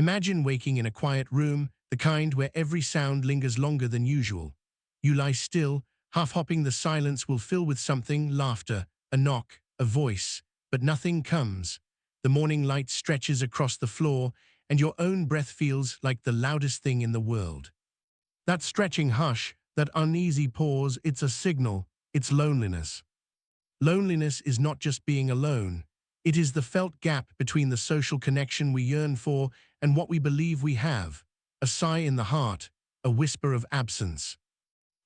Imagine waking in a quiet room, the kind where every sound lingers longer than usual. You lie still, half-hopping. The silence will fill with something: laughter, a knock, a voice, but nothing comes. The morning light stretches across the floor, and your own breath feels like the loudest thing in the world. That stretching hush, that uneasy pause, it's a signal. It's loneliness. Loneliness is not just being alone. It is the felt gap between the social connection we yearn for and what we believe we have. A sigh in the heart, a whisper of absence.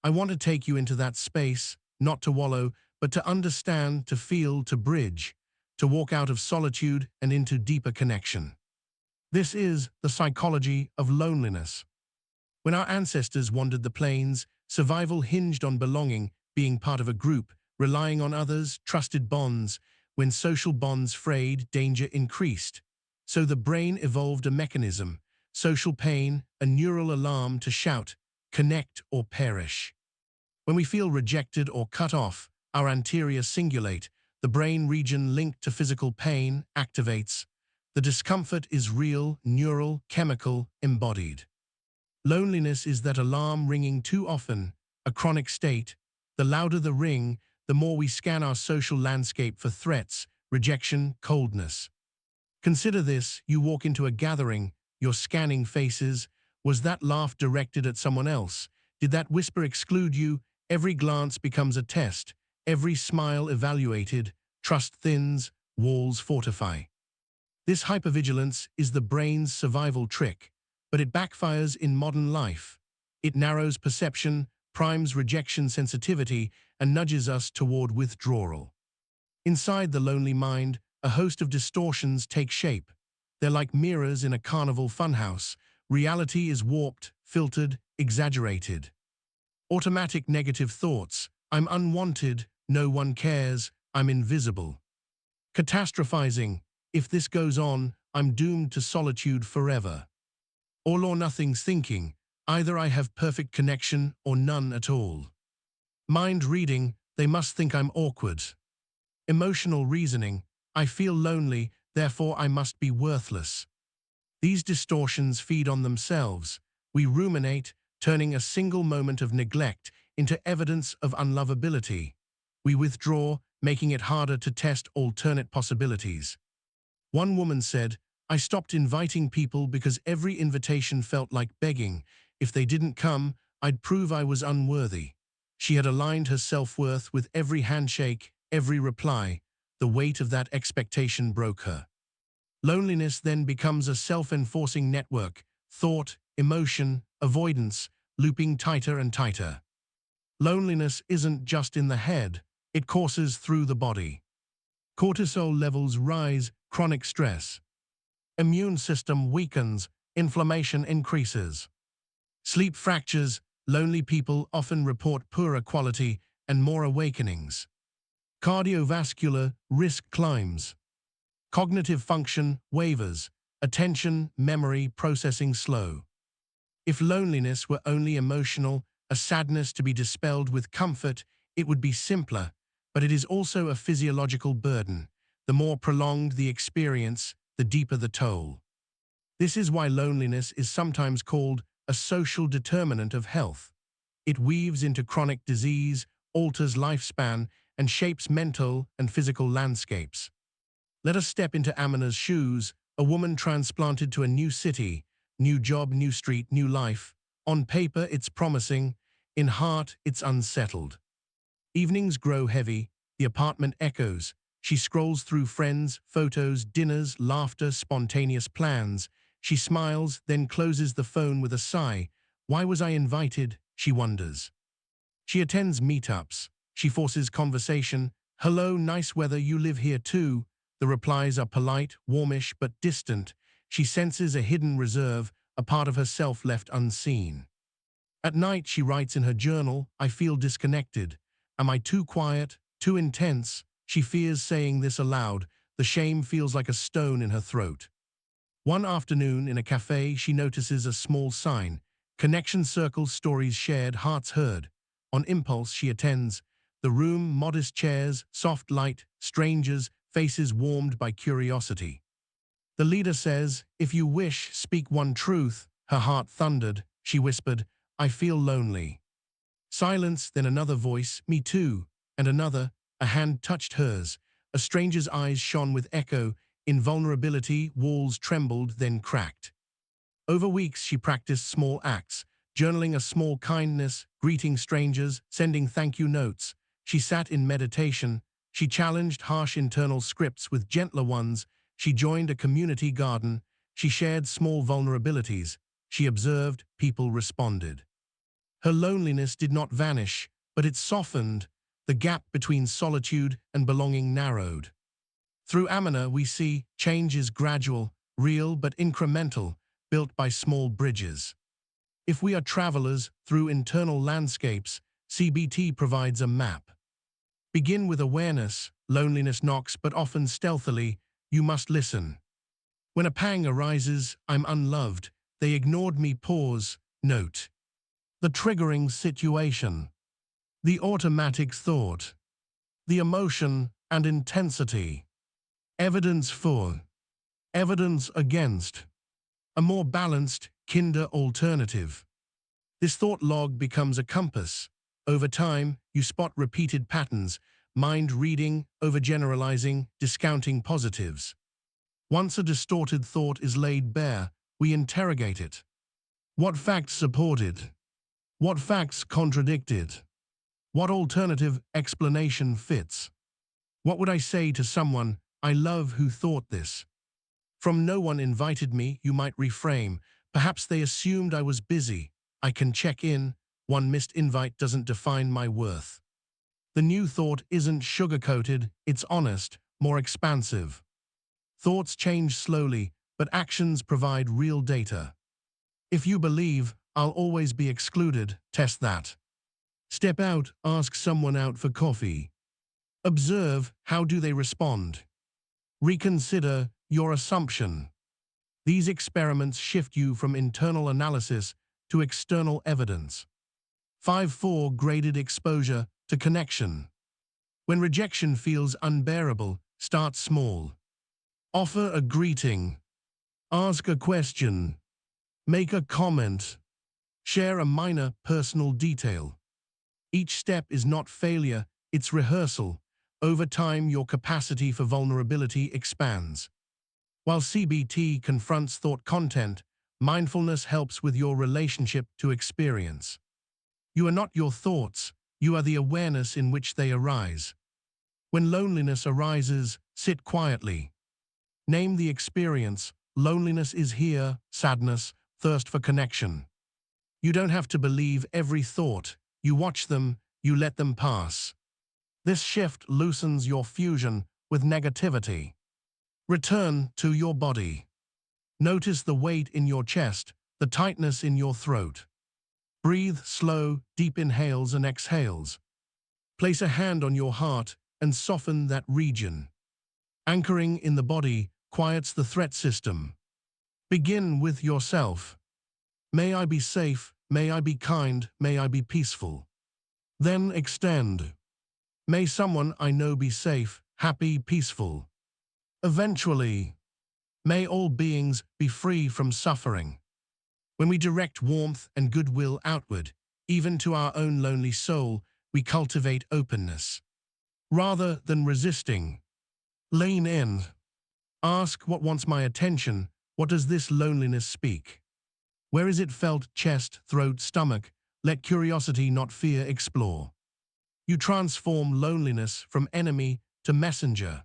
I want to take you into that space, not to wallow, but to understand, to feel, to bridge, to walk out of solitude and into deeper connection. This is the psychology of loneliness. When our ancestors wandered the plains, survival hinged on belonging, being part of a group, relying on others, trusted bonds. When social bonds frayed, danger increased. So the brain evolved a mechanism: social pain, a neural alarm to shout, connect or perish. When we feel rejected or cut off, our anterior cingulate, the brain region linked to physical pain, activates. The discomfort is real, neural, chemical, embodied. Loneliness is that alarm ringing too often, a chronic state. The louder the ring, the more we scan our social landscape for threats, rejection, coldness. Consider this: you walk into a gathering, you're scanning faces. Was that laugh directed at someone else? Did that whisper exclude you? Every glance becomes a test, every smile evaluated. Trust thins, walls fortify. This hypervigilance is the brain's survival trick, but it backfires in modern life. It narrows perception, primes rejection sensitivity, and nudges us toward withdrawal. Inside the lonely mind, a host of distortions take shape. They're like mirrors in a carnival funhouse. Reality is warped, filtered, exaggerated. Automatic negative thoughts: I'm unwanted, no one cares, I'm invisible. Catastrophizing: if this goes on, I'm doomed to solitude forever. All or nothing thinking: either I have perfect connection or none at all. Mind reading: they must think I'm awkward. Emotional reasoning: I feel lonely, therefore I must be worthless. These distortions feed on themselves. We ruminate, turning a single moment of neglect into evidence of unlovability. We withdraw, making it harder to test alternate possibilities. One woman said, "I stopped inviting people because every invitation felt like begging. If they didn't come, I'd prove I was unworthy." She had aligned her self-worth with every handshake, every reply. The weight of that expectation broke her. Loneliness then becomes a self-enforcing network: thought, emotion, avoidance, looping tighter and tighter. Loneliness isn't just in the head, it courses through the body. Cortisol levels rise, chronic stress. Immune system weakens, inflammation increases. Sleep fractures: lonely people often report poorer quality and more awakenings. Cardiovascular risk climbs. Cognitive function wavers, attention, memory, processing slow. If loneliness were only emotional, a sadness to be dispelled with comfort, it would be simpler, but it is also a physiological burden. The more prolonged the experience, the deeper the toll. This is why loneliness is sometimes called a social determinant of health. It weaves into chronic disease, alters lifespan, and shapes mental and physical landscapes. Let us step into Amina's shoes, a woman transplanted to a new city, new job, new street, new life. On paper, it's promising. In heart, it's unsettled. Evenings grow heavy, the apartment echoes. She scrolls through friends, photos, dinners, laughter, spontaneous plans. She smiles, then closes the phone with a sigh. Why was I invited? She wonders. She attends meetups. She forces conversation. Hello, nice weather, you live here too. The replies are polite, warmish, but distant. She senses a hidden reserve, a part of herself left unseen. At night, she writes in her journal, I feel disconnected. Am I too quiet, too intense? She fears saying this aloud. The shame feels like a stone in her throat. One afternoon in a cafe, she notices a small sign. Connection circles, stories shared, hearts heard. On impulse, she attends. The room, modest chairs, soft light, strangers, faces warmed by curiosity. The leader says, "If you wish, speak one truth." Her heart thundered. She whispered, "I feel lonely." Silence, then another voice, "Me too." And another, a hand touched hers. A stranger's eyes shone with echo. In vulnerability, walls trembled, then cracked. Over weeks, she practiced small acts, journaling a small kindness, greeting strangers, sending thank you notes. She sat in meditation. She challenged harsh internal scripts with gentler ones. She joined a community garden. She shared small vulnerabilities. She observed, people responded. Her loneliness did not vanish, but it softened. The gap between solitude and belonging narrowed. Through Amina, we see change is gradual, real but incremental, built by small bridges. If we are travelers through internal landscapes, CBT provides a map. Begin with awareness. Loneliness knocks, but often stealthily. You must listen. When a pang arises, "I'm unloved. They ignored me." Pause. Note the triggering situation, the automatic thought, the emotion and intensity. Evidence for, evidence against. A more balanced, kinder alternative. This thought log becomes a compass. Over time, you spot repeated patterns, mind reading, overgeneralizing, discounting positives. Once a distorted thought is laid bare, we interrogate it. What facts support it? What facts contradict it? What alternative explanation fits? What would I say to someone I love who thought this? From "no one invited me," you might reframe. Perhaps they assumed I was busy. I can check in. One missed invite doesn't define my worth. The new thought isn't sugar-coated, it's honest, more expansive. Thoughts change slowly, but actions provide real data. If you believe, "I'll always be excluded," test that. Step out, ask someone out for coffee. Observe, how do they respond? Reconsider your assumption. These experiments shift you from internal analysis to external evidence. 5-4 graded exposure to connection. When rejection feels unbearable, start small. Offer a greeting. Ask a question. Make a comment. Share a minor personal detail. Each step is not failure, it's rehearsal. Over time, your capacity for vulnerability expands. While CBT confronts thought content, mindfulness helps with your relationship to experience. You are not your thoughts, you are the awareness in which they arise. When loneliness arises, sit quietly. Name the experience. Loneliness is here, sadness, thirst for connection. You don't have to believe every thought. You watch them, you let them pass. This shift loosens your fusion with negativity. Return to your body. Notice the weight in your chest, the tightness in your throat. Breathe slow, deep inhales and exhales. Place a hand on your heart and soften that region. Anchoring in the body quiets the threat system. Begin with yourself. May I be safe, may I be kind, may I be peaceful. Then extend. May someone I know be safe, happy, peaceful. Eventually, may all beings be free from suffering. When we direct warmth and goodwill outward, even to our own lonely soul, we cultivate openness. Rather than resisting, lean in. Ask, what wants my attention? What does this loneliness speak? Where is it felt? Chest, throat, stomach. Let curiosity, not fear, explore. You transform loneliness from enemy to messenger.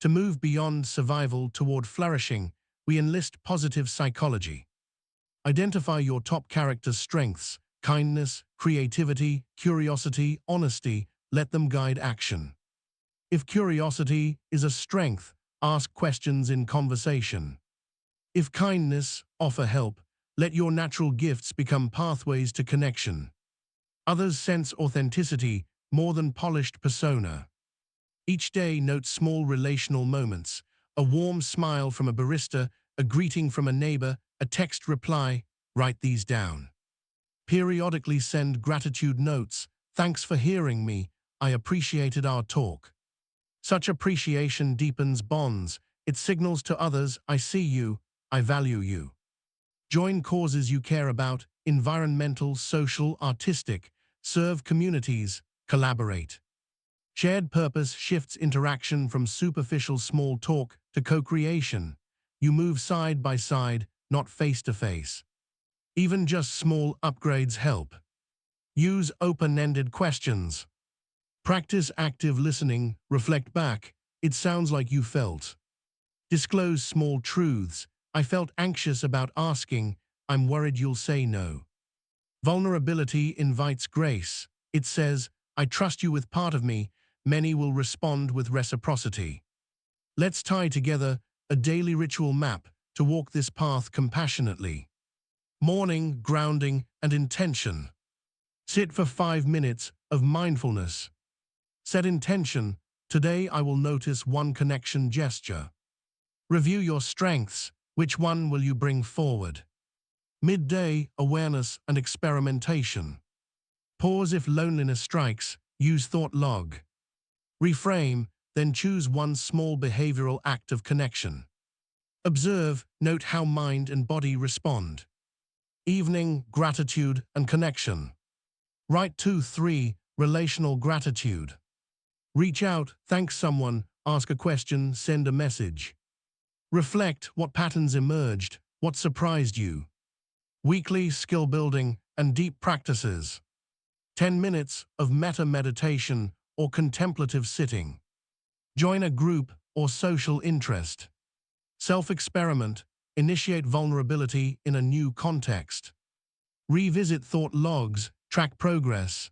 To move beyond survival toward flourishing, we enlist positive psychology. Identify your top character's strengths: kindness, creativity, curiosity, honesty. Let them guide action. If curiosity is a strength, ask questions in conversation. If kindness, offer help. Let your natural gifts become pathways to connection. Others sense authenticity more than polished persona. Each day note small relational moments: a warm smile from a barista, a greeting from a neighbor, a text reply. Write these down. Periodically send gratitude notes. Thanks for hearing me. I appreciated our talk. Such appreciation deepens bonds. It signals to others, I see you, I value you. Join causes you care about, environmental, social, artistic, serve communities, collaborate. Shared purpose shifts interaction from superficial small talk to co-creation. You move side by side, not face to face. Even just small upgrades help. Use open-ended questions. Practice active listening, reflect back. It sounds like you felt. Disclose small truths. I felt anxious about asking. I'm worried you'll say no. Vulnerability invites grace. It says, I trust you with part of me. Many will respond with reciprocity. Let's tie together a daily ritual map to walk this path compassionately. Morning, grounding, and intention. Sit for 5 minutes of mindfulness. Set intention. Today I will notice one connection gesture. Review your strengths. Which one will you bring forward? Midday, awareness and experimentation. Pause if loneliness strikes. Use thought log. Reframe, then choose one small behavioral act of connection. Observe, note how mind and body respond. Evening, gratitude and connection. Write 2-3, relational gratitude. Reach out, thank someone, ask a question, send a message. Reflect, what patterns emerged, what surprised you. Weekly, skill building and deep practices. 10 minutes of metta meditation or contemplative sitting. Join a group or social interest. Self-experiment, initiate vulnerability in a new context. Revisit thought logs, track progress.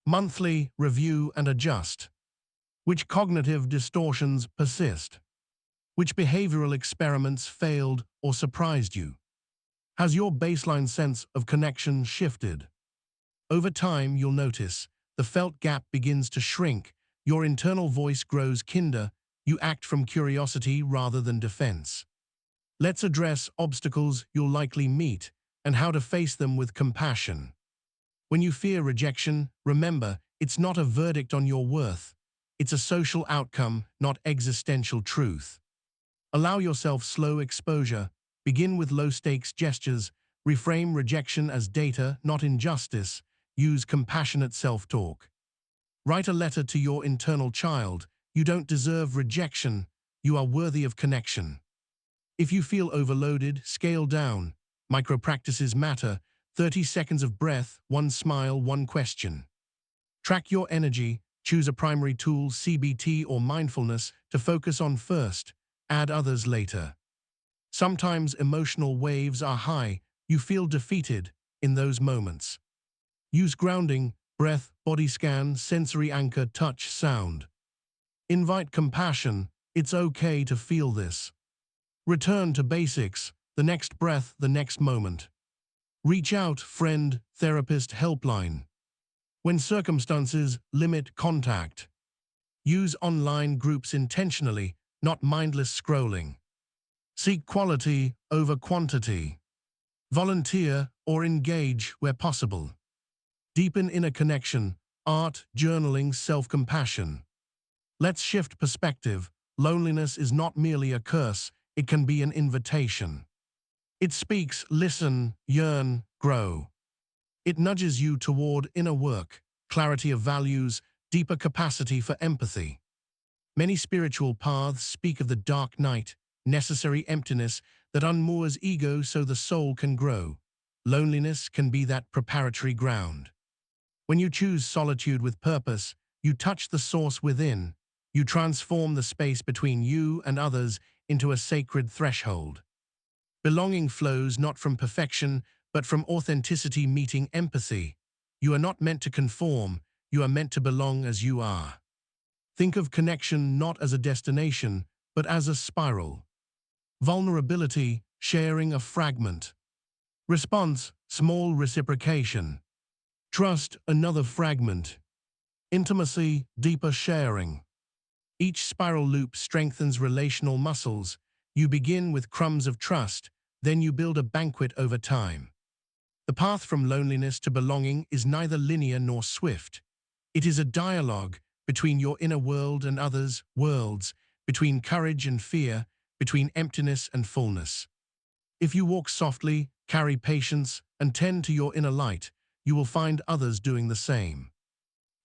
Monthly, review and adjust. Which cognitive distortions persist? Which behavioral experiments failed or surprised you? Has your baseline sense of connection shifted? Over time, you'll notice the felt gap begins to shrink, your internal voice grows kinder, you act from curiosity rather than defense. Let's address obstacles you'll likely meet and how to face them with compassion. When you fear rejection, remember, it's not a verdict on your worth. It's a social outcome, not existential truth. Allow yourself slow exposure. Begin with low-stakes gestures. Reframe rejection as data, not injustice. Use compassionate self-talk. Write a letter to your internal child. You don't deserve rejection. You are worthy of connection. If you feel overloaded, scale down. Micro-practices matter. 30 seconds of breath, one smile, one question. Track your energy. Choose a primary tool, CBT or mindfulness, to focus on first. Add others later. Sometimes emotional waves are high. You feel defeated in those moments. Use grounding, breath, body scan, sensory anchor, touch, sound. Invite compassion. It's okay to feel this. Return to basics, the next breath, the next moment. Reach out, friend, therapist, helpline. When circumstances limit contact. Use online groups intentionally, not mindless scrolling. Seek quality over quantity. Volunteer or engage where possible. Deepen inner connection, art, journaling, self-compassion. Let's shift perspective. Loneliness is not merely a curse, it can be an invitation. It speaks, listen, yearn, grow. It nudges you toward inner work, clarity of values, deeper capacity for empathy. Many spiritual paths speak of the dark night, necessary emptiness that unmoors ego so the soul can grow. Loneliness can be that preparatory ground. When you choose solitude with purpose, you touch the source within. You transform the space between you and others into a sacred threshold. Belonging flows not from perfection, but from authenticity meeting empathy. You are not meant to conform, you are meant to belong as you are. Think of connection not as a destination, but as a spiral. Vulnerability, sharing a fragment. Response, small reciprocation. Trust, another fragment. Intimacy, deeper sharing. Each spiral loop strengthens relational muscles. You begin with crumbs of trust, then you build a banquet over time. The path from loneliness to belonging is neither linear nor swift. It is a dialogue between your inner world and others' worlds, between courage and fear, between emptiness and fullness. If you walk softly, carry patience, and tend to your inner light, you will find others doing the same.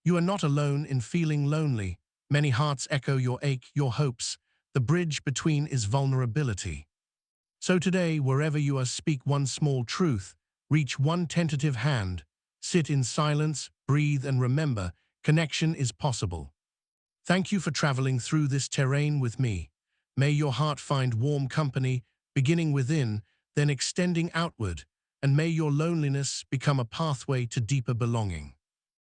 You are not alone in feeling lonely. Many hearts echo your ache, your hopes. The bridge between is vulnerability. So today, wherever you are, speak one small truth, reach one tentative hand, sit in silence, breathe, and remember, connection is possible. Thank you for traveling through this terrain with me. May your heart find warm company, beginning within, then extending outward, and may your loneliness become a pathway to deeper belonging.